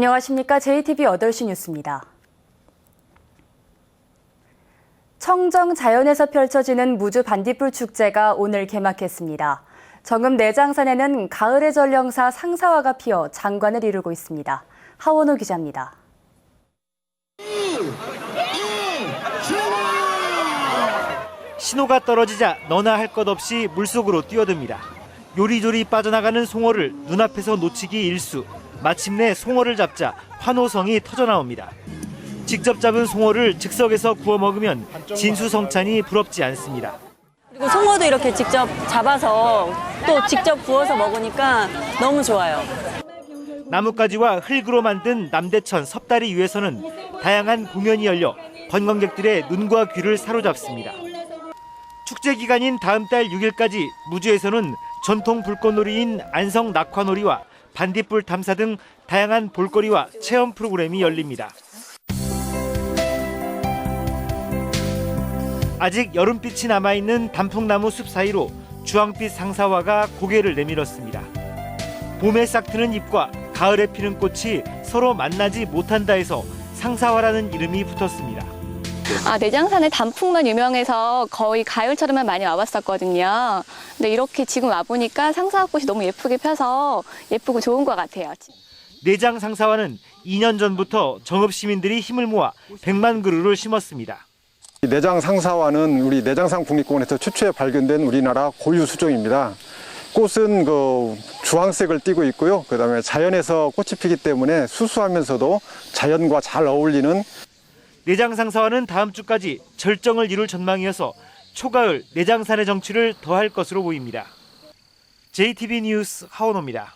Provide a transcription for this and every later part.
안녕하십니까. JTB 8시 뉴스입니다. 청정 자연에서 펼쳐지는 무주 반딧불 축제가 오늘 개막했습니다. 정읍 내장산에는 가을의 전령사 상사화가 피어 장관을 이루고 있습니다. 하원호 기자입니다. 신호가 떨어지자 너나 할 것 없이 물속으로 뛰어듭니다. 요리조리 빠져나가는 송어를 눈앞에서 놓치기 일수. 마침내 송어를 잡자 환호성이 터져나옵니다. 직접 잡은 송어를 즉석에서 구워 먹으면 진수성찬이 부럽지 않습니다. 그리고 송어도 이렇게 직접 잡아서 또 직접 구워서 먹으니까 너무 좋아요. 나뭇가지와 흙으로 만든 남대천 섭다리 위에서는 다양한 공연이 열려 관광객들의 눈과 귀를 사로잡습니다. 축제 기간인 다음 달 6일까지 무주에서는 전통 불꽃놀이인 안성 낙화놀이와 반딧불 탐사 등 다양한 볼거리와 체험 프로그램이 열립니다. 아직 여름빛이 남아있는 단풍나무 숲 사이로 주황빛 상사화가 고개를 내밀었습니다. 봄에 싹트는 잎과 가을에 피는 꽃이 서로 만나지 못한다 해서 상사화라는 이름이 붙었습니다. 내장산에 단풍만 유명해서 거의 가을철에만 많이 와봤었거든요. 근데 이렇게 지금 와보니까 상사화꽃이 너무 예쁘게 펴서 예쁘고 좋은 것 같아요. 내장 상사화는 2년 전부터 정읍 시민들이 힘을 모아 100만 그루를 심었습니다. 내장 상사화는 우리 내장산 국립공원에서 최초에 발견된 우리나라 고유 수종입니다. 꽃은 주황색을 띠고 있고요. 그다음에 자연에서 꽃이 피기 때문에 수수하면서도 자연과 잘 어울리는 내장상사화는 다음 주까지 절정을 이룰 전망이어서 초가을 내장산의 정취를 더할 것으로 보입니다. JTB 뉴스 하원호입니다.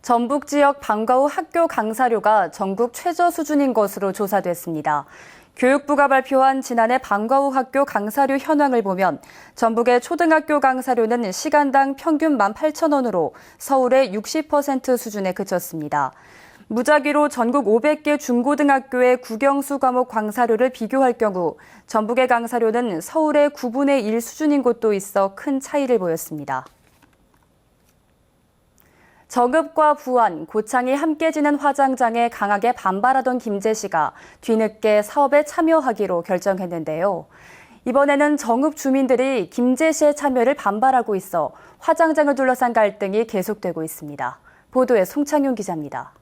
전북 지역 방과 후 학교 강사료가 전국 최저 수준인 것으로 조사됐습니다. 교육부가 발표한 지난해 방과 후 학교 강사료 현황을 보면 전북의 초등학교 강사료는 시간당 평균 18,000원으로 서울의 60% 수준에 그쳤습니다. 무작위로 전국 500개 중고등학교의 국영수 과목 강사료를 비교할 경우 전북의 강사료는 서울의 9분의 1 수준인 곳도 있어 큰 차이를 보였습니다. 정읍과 부안, 고창이 함께 지낸 화장장에 강하게 반발하던 김재 씨가 뒤늦게 사업에 참여하기로 결정했는데요. 이번에는 정읍 주민들이 김재 씨의 참여를 반발하고 있어 화장장을 둘러싼 갈등이 계속되고 있습니다. 보도에 송창용 기자입니다.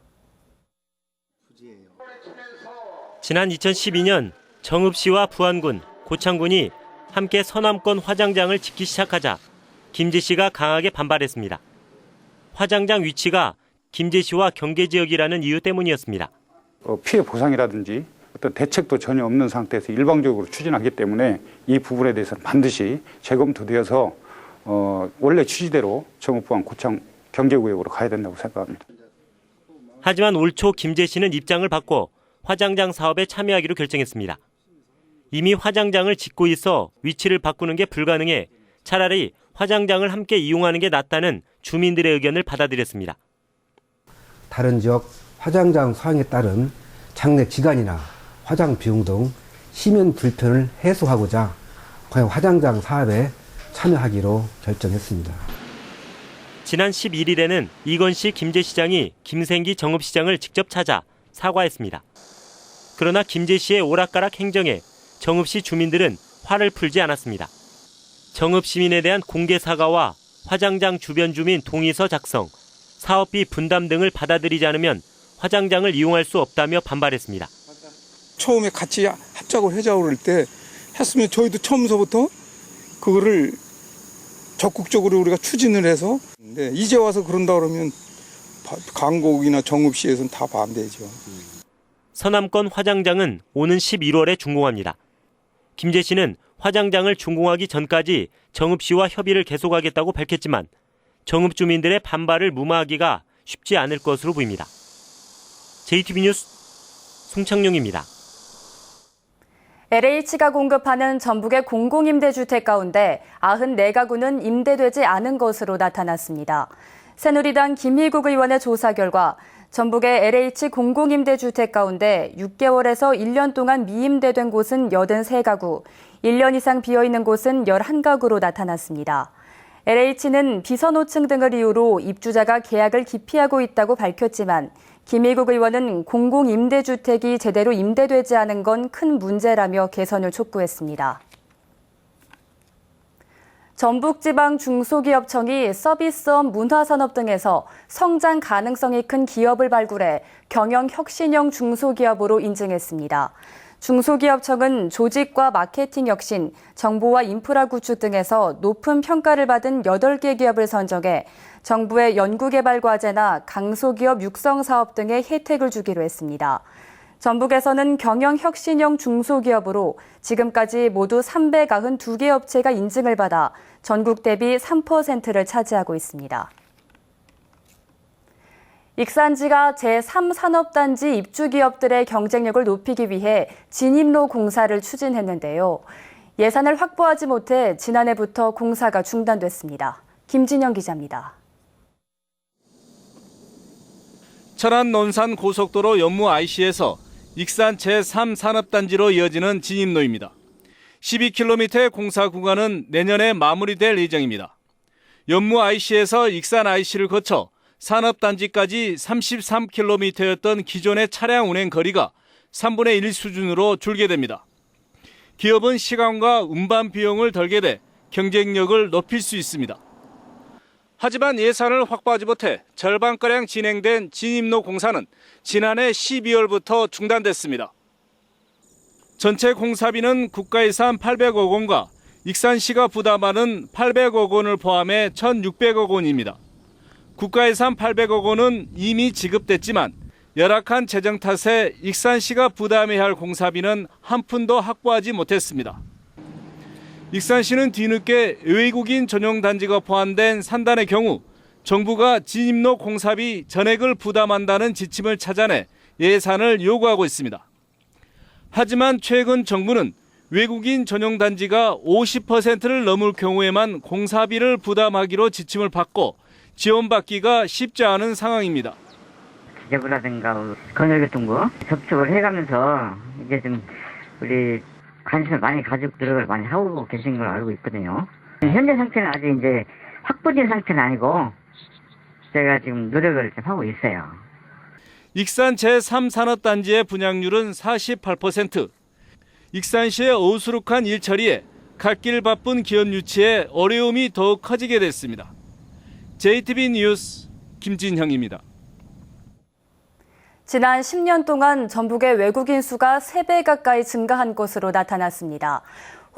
지난 2012년 정읍시와 부안군, 고창군이 함께 서남권 화장장을 짓기 시작하자 김재 씨가 강하게 반발했습니다. 화장장 위치가 김재 씨와 경계지역이라는 이유 때문이었습니다. 피해 보상이라든지 어떤 대책도 전혀 없는 상태에서 일방적으로 추진하기 때문에 이 부분에 대해서는 반드시 재검토되어서 원래 취지대로 정읍, 부안, 고창 경계구역으로 가야 된다고 생각합니다. 하지만 올 초 김재 씨는 입장을 바꿔 화장장 사업에 참여하기로 결정했습니다. 이미 화장장을 짓고 있어 위치를 바꾸는 게 불가능해 차라리 화장장을 함께 이용하는 게 낫다는 주민들의 의견을 받아들였습니다. 다른 지역 화장장 사용에 따른 장례 기간이나 화장 비용 등 시민 불편을 해소하고자 화장장 사업에 참여하기로 결정했습니다. 지난 11일에는 이건식 김제시장이 김생기 정읍시장을 직접 찾아 사과했습니다. 그러나 김재 씨의 오락가락 행정에 정읍시 주민들은 화를 풀지 않았습니다. 정읍 시민에 대한 공개 사과와 화장장 주변 주민 동의서 작성, 사업비 분담 등을 받아들이지 않으면 화장장을 이용할 수 없다며 반발했습니다. 처음에 같이 합작을 하자고 할 때 했으면 저희도 처음서부터 그거를 적극적으로 우리가 추진을 해서 근데 이제 와서 그런다 그러면 강곡이나 정읍시에서는 다 반대죠. 서남권 화장장은 오는 11월에 준공합니다. 김재 씨는 화장장을 준공하기 전까지 정읍시와 협의를 계속하겠다고 밝혔지만 정읍 주민들의 반발을 무마하기가 쉽지 않을 것으로 보입니다. JTB 뉴스 송창용입니다. LH가 공급하는 전북의 공공임대주택 가운데 94가구는 임대되지 않은 것으로 나타났습니다. 새누리당 김희국 의원의 조사 결과 전북의 LH 공공임대주택 가운데 6개월에서 1년 동안 미임대된 곳은 83가구, 1년 이상 비어있는 곳은 11가구로 나타났습니다. LH는 비선호층 등을 이유로 입주자가 계약을 기피하고 있다고 밝혔지만 김일국 의원은 공공임대주택이 제대로 임대되지 않은 건 큰 문제라며 개선을 촉구했습니다. 전북지방중소기업청이 서비스업, 문화산업 등에서 성장 가능성이 큰 기업을 발굴해 경영혁신형 중소기업으로 인증했습니다. 중소기업청은 조직과 마케팅 혁신, 정보와 인프라 구축 등에서 높은 평가를 받은 8개 기업을 선정해 정부의 연구개발과제나 강소기업 육성사업 등의 혜택을 주기로 했습니다. 전북에서는 경영혁신형 중소기업으로 지금까지 모두 392개 업체가 인증을 받아 전국 대비 3%를 차지하고 있습니다. 익산지가 제3산업단지 입주기업들의 경쟁력을 높이기 위해 진입로 공사를 추진했는데요. 예산을 확보하지 못해 지난해부터 공사가 중단됐습니다. 김진영 기자입니다. 철안 논산 고속도로 연무 IC에서 익산 제3산업단지로 이어지는 진입로입니다. 12km의 공사 구간은 내년에 마무리될 예정입니다. 연무 IC에서 익산 IC를 거쳐 산업단지까지 33km였던 기존의 차량 운행 거리가 3분의 1 수준으로 줄게 됩니다. 기업은 시간과 운반 비용을 덜게 돼 경쟁력을 높일 수 있습니다. 하지만 예산을 확보하지 못해 절반가량 진행된 진입로 공사는 지난해 12월부터 중단됐습니다. 전체 공사비는 국가 예산 800억 원과 익산시가 부담하는 800억 원을 포함해 1,600억 원입니다. 국가 예산 800억 원은 이미 지급됐지만 열악한 재정 탓에 익산시가 부담해야 할 공사비는 한 푼도 확보하지 못했습니다. 익산시는 뒤늦게 외국인 전용 단지가 포함된 산단의 경우 정부가 진입로 공사비 전액을 부담한다는 지침을 찾아내 예산을 요구하고 있습니다. 하지만 최근 정부는 외국인 전용 단지가 50%를 넘을 경우에만 공사비를 부담하기로 지침을 받고 지원받기가 쉽지 않은 상황입니다. 기재부라든가 건설교통부 접촉을 해가면서 이제 좀 우리 관심을 많이 가지고 노력을 많이 하고 계신 걸 알고 있거든요. 현재 상태는 아직 이제 확보된 상태는 아니고 제가 지금 노력을 좀 하고 있어요. 익산 제3산업단지의 분양률은 48%. 익산시의 어수룩한 일처리에 갓길 바쁜 기업 유치에 어려움이 더욱 커지게 됐습니다. JTB 뉴스 김진형입니다. 지난 10년 동안 전북의 외국인 수가 3배 가까이 증가한 것으로 나타났습니다.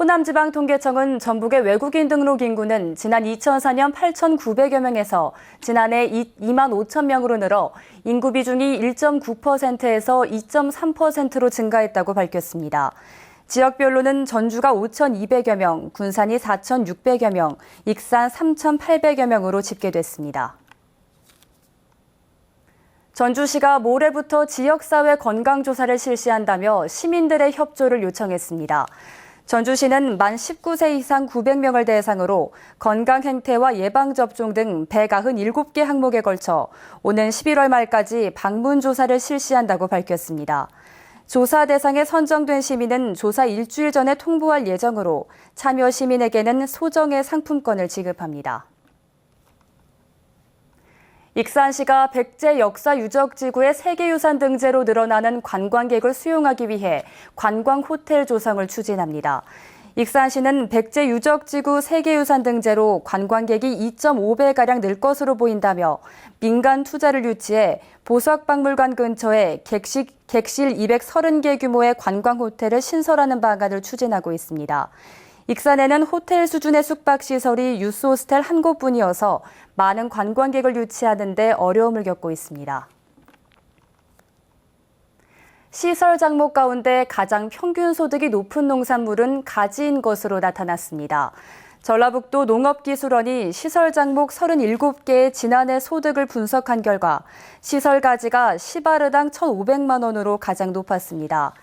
호남지방통계청은 전북의 외국인 등록 인구는 지난 2004년 8,900여 명에서 지난해 2만 5천 명으로 늘어 인구 비중이 1.9%에서 2.3%로 증가했다고 밝혔습니다. 지역별로는 전주가 5,200여 명, 군산이 4,600여 명, 익산 3,800여 명으로 집계됐습니다. 전주시가 모레부터 지역사회 건강조사를 실시한다며 시민들의 협조를 요청했습니다. 전주시는 만 19세 이상 900명을 대상으로 건강행태와 예방접종 등 197개 항목에 걸쳐 오는 11월 말까지 방문조사를 실시한다고 밝혔습니다. 조사 대상에 선정된 시민은 조사 일주일 전에 통보할 예정으로 참여 시민에게는 소정의 상품권을 지급합니다. 익산시가 백제 역사유적지구의 세계유산 등재로 늘어나는 관광객을 수용하기 위해 관광호텔 조성을 추진합니다. 익산시는 백제 유적지구 세계유산 등재로 관광객이 2.5배가량 늘 것으로 보인다며 민간 투자를 유치해 보석박물관 근처에 객실 230개 규모의 관광호텔을 신설하는 방안을 추진하고 있습니다. 익산에는 호텔 수준의 숙박시설이 유스호스텔 한 곳뿐이어서 많은 관광객을 유치하는 데 어려움을 겪고 있습니다. 시설 작목 가운데 가장 평균 소득이 높은 농산물은 가지인 것으로 나타났습니다. 전라북도 농업기술원이 시설 작목 37개의 지난해 소득을 분석한 결과 시설 가지가 시바르당 1,500만 원으로 가장 높았습니다.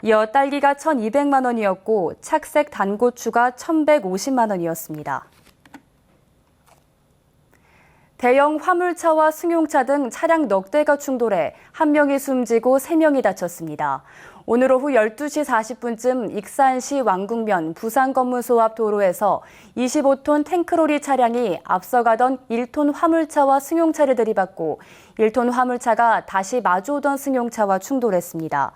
이어 딸기가 1,200만 원이었고 착색 단고추가 1,150만 원이었습니다. 대형 화물차와 승용차 등 차량 넉 대가 충돌해 한 명이 숨지고 3명이 다쳤습니다. 오늘 오후 12시 40분쯤 익산시 왕궁면 부산검문소 앞 도로에서 25톤 탱크로리 차량이 앞서가던 1톤 화물차와 승용차를 들이받고 1톤 화물차가 다시 마주오던 승용차와 충돌했습니다.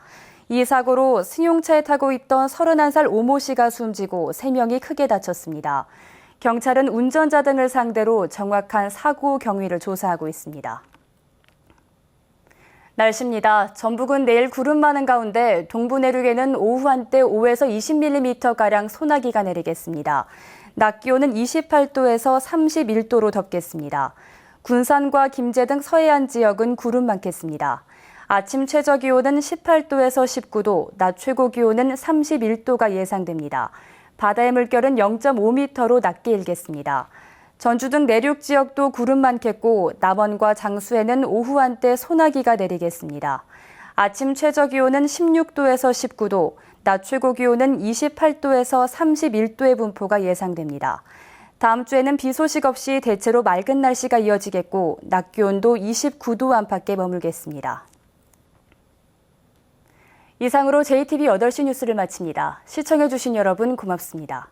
이 사고로 승용차에 타고 있던 31살 오모 씨가 숨지고 3명이 크게 다쳤습니다. 경찰은 운전자 등을 상대로 정확한 사고 경위를 조사하고 있습니다. 날씨입니다. 전북은 내일 구름 많은 가운데 동부 내륙에는 오후 한때 5에서 20mm가량 소나기가 내리겠습니다. 낮 기온은 28도에서 31도로 덥겠습니다. 군산과 김제 등 서해안 지역은 구름 많겠습니다. 아침 최저 기온은 18도에서 19도, 낮 최고 기온은 31도가 예상됩니다. 바다의 물결은 0.5m로 낮게 일겠습니다. 전주 등 내륙 지역도 구름 많겠고 남원과 장수에는 오후 한때 소나기가 내리겠습니다. 아침 최저 기온은 16도에서 19도, 낮 최고 기온은 28도에서 31도의 분포가 예상됩니다. 다음 주에는 비 소식 없이 대체로 맑은 날씨가 이어지겠고 낮 기온도 29도 안팎에 머물겠습니다. 이상으로 JTB 8시 뉴스를 마칩니다. 시청해주신 여러분 고맙습니다.